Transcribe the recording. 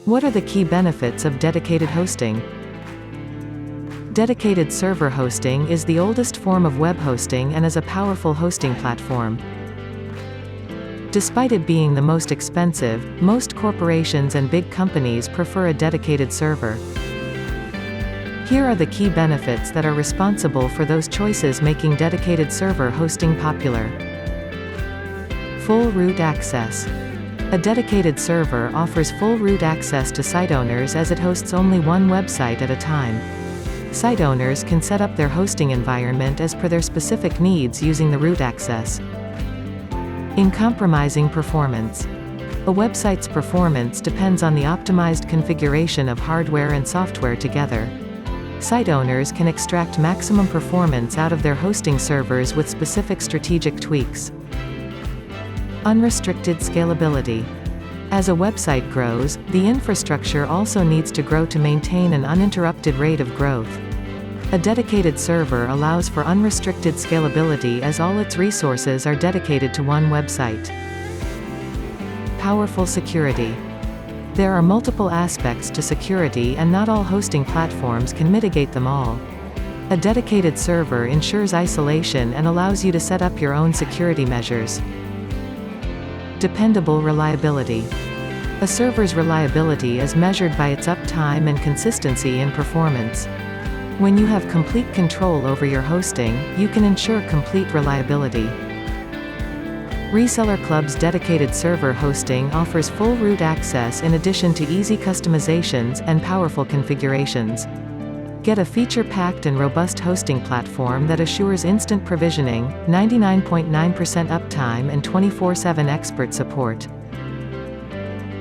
What are the key benefits of dedicated hosting? Dedicated server hosting is the oldest form of web hosting and is a powerful hosting platform. Despite it being the most expensive, most corporations and big companies prefer a dedicated server. Here are the key benefits that are responsible for those choices making dedicated server hosting popular. Full root access. A dedicated server offers full root access to site owners as it hosts only one website at a time. Site owners can set up their hosting environment as per their specific needs using the root access. Uncompromising performance. A website's performance depends on the optimized configuration of hardware and software together. Site owners can extract maximum performance out of their hosting servers with specific strategic tweaks. Unrestricted scalability. As a website grows, the infrastructure also needs to grow to maintain an uninterrupted rate of growth. A dedicated server allows for unrestricted scalability as all its resources are dedicated to one website. Powerful security. There are multiple aspects to security and not all hosting platforms can mitigate them all. A dedicated server ensures isolation and allows you to set up your own security measures. Dependable reliability. A server's reliability is measured by its uptime and consistency in performance. When you have complete control over your hosting, you can ensure complete reliability. Reseller Club's dedicated server hosting offers full root access in addition to easy customizations and powerful configurations. Get a feature-packed and robust hosting platform that assures instant provisioning, 99.9% uptime and 24/7 expert support.